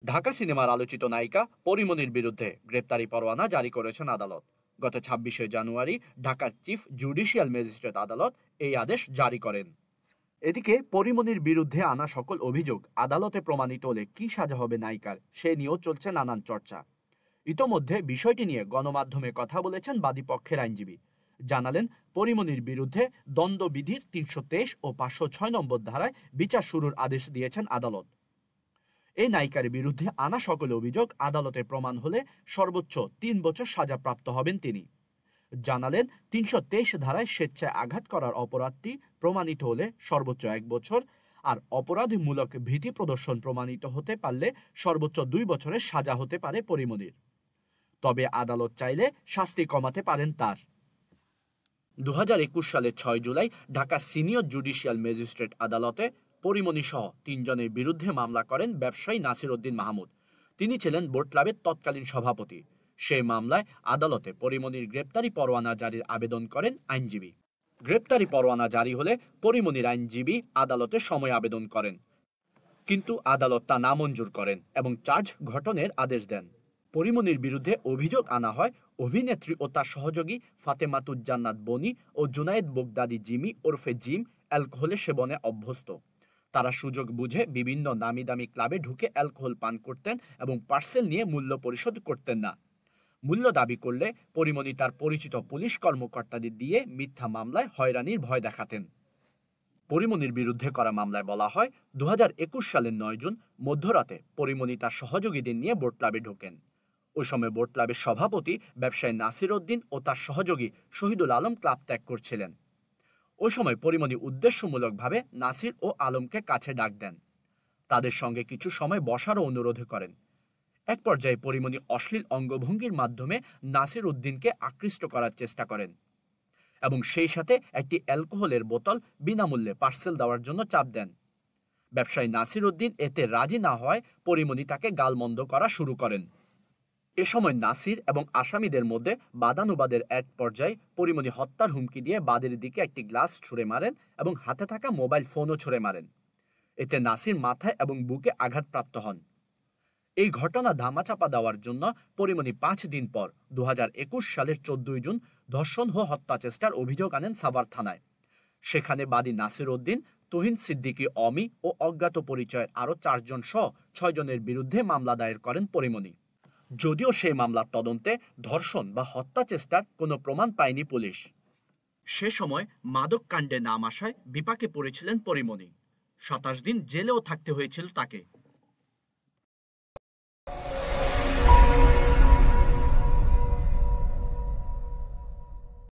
ঢাকা সিনেমার আলোচিত নায়িকা পরীমনির বিরুদ্ধে গ্রেপ্তারি পরোয়ানা জারি করেছেন আদালত। গত ২৬শে জানুয়ারি ঢাকার চিফ জুডিশিয়াল ম্যাজিস্ট্রেট আদালত এই আদেশ জারি করেন। এদিকে পরীমনির বিরুদ্ধে আনা সকল অভিযোগ আদালতে প্রমাণিত হলে কি সাজা হবে নায়িকার, সে নিয়েও চলছে নানান চর্চা। ইতোমধ্যে বিষয়টি নিয়ে গণমাধ্যমে কথা বলেছেন বাদীপক্ষের আইনজীবী। জানালেন, পরীমনির বিরুদ্ধে দ্বন্দ্ববিধির ৩২৩ ও ৫০৬ নম্বর ধারায় বিচার শুরুর আদেশ দিয়েছেন আদালত। এই নায়িকার বিরুদ্ধে আনা সকল অভিযোগ আদালতে প্রমাণ হলে সর্বোচ্চ ৩ বছর সাজাপ্রাপ্ত হবেন তিনি। জানালেন, ৩২৩ ধারায় স্বেচ্ছায় আঘাত করার অপরাধটি প্রমাণিত হলে সর্বোচ্চ ১ বছর, আর অপরাধমূলক ভীতি প্রদর্শন প্রমাণিত হতে পারলে সর্বোচ্চ ২ বছরের সাজা হতে পারে পরীমনির। তবে আদালত চাইলে শাস্তি কমাতে পারেন তার। ২০২১ সালের ৬ July Dhaka senior judicial magistrate আদালতে পরীমনি সহ ৩ জনের বিরুদ্ধে মামলা করেন ব্যবসায়ী নাসির উদ্দিন মাহমুদ। তিনি ছিলেন বোট ক্লাবের তৎকালীন সভাপতি। সেই মামলায় আদালতে পরীমনির গ্রেপ্তারি পরোয়ানা জারির আবেদন করেন আইনজীবী। গ্রেপ্তারি পরোয়ানা জারি হলে পরীমনির আইনজীবী আদালতে সময় আবেদন করেন, কিন্তু আদালত তা নামঞ্জুর করেন এবং চার্জ গঠনের আদেশ দেন। পরীমনির বিরুদ্ধে অভিযোগ আনা হয় অভিনেত্রী ও তার সহযোগী ফাতেমাতুজ্জান্নাত বনি ও জুনায়েদ বোগদাদি জিমি ওরফে জিম অ্যালকোহলের সেবনে অভ্যস্ত। তারা সুযোগ বুঝে বিভিন্ন নামি দামি ক্লাবে ঢুকে অ্যালকোহল পান করতেন এবং পার্সেল নিয়ে মূল্য পরিশোধ করতেন না। মূল্য দাবি করলে পরীমনি তার পরিচিত পুলিশ কর্মকর্তাদের দিয়ে মিথ্যা মামলায় হয়রানির ভয় দেখাতেন। পরীমনির বিরুদ্ধে করা মামলায় বলা হয়, ২০২১ সালের ৯ জুন মধ্যরাতে পরীমনি তার সহযোগীদের নিয়ে বোট ক্লাবে ঢোকেন। ওই সময় বোট ক্লাবের সভাপতি ব্যবসায়ী নাসির উদ্দিন ও তার সহযোগী শহীদুল আলম ক্লাব ত্যাগ করছিলেন। ওই সময় পরীমনি উদ্দেশ্যমূলকভাবে নাসির ও আলমকে কাছে ডাক দেন। তাদের সঙ্গে কিছু সময় বসারও অনুরোধ করেন। এক পর্যায়ে পরীমনি অশ্লীল অঙ্গভঙ্গির মাধ্যমে নাসির উদ্দিনকে আকৃষ্ট করার চেষ্টা করেন এবং সেই সাথে একটি অ্যালকোহলের বোতল বিনামূল্যে পার্সেল দেওয়ার জন্য চাপ দেন। ব্যবসায়ী নাসির উদ্দিন এতে রাজি না হওয়ায় পরীমনি তাকে গালমন্দ করা শুরু করেন। এ সময় নাসির এবং আসামিদের মধ্যে বাদানুবাদের এক পর্যায়ে পরীমনি হত্যার হুমকি দিয়ে বাদীর দিকে একটি গ্লাস ছুঁড়ে মারেন এবং হাতে থাকা মোবাইল ফোনও ছুঁড়ে মারেন। এতে নাসির মাথায় এবং বুকে আঘাতপ্রাপ্ত হন। এই ঘটনা ধামাচাপা দেওয়ার জন্য পরীমনি ৫ দিন পর ২০২১ সালের ১৪ জুন ধর্ষণ ও হত্যা চেষ্টার অভিযোগ আনেন সাভার থানায়। সেখানে বাদী নাসির উদ্দিন, তুহিন সিদ্দিকী অমি ও অজ্ঞাত পরিচয়ের আরও ৪ জন সহ ৬ জনের বিরুদ্ধে মামলা দায়ের করেন পরীমনি। যদিও সেই মামলার তদন্তে ধর্ষণ বা হত্যা চেষ্টার কোনো প্রমাণ পায়নি পুলিশ। সে সময় মাদক কাণ্ডে নাম আসায় বিপাকে পড়েছিলেন পরীমনি। ২৭ দিন জেলেও থাকতে হয়েছিল তাকে।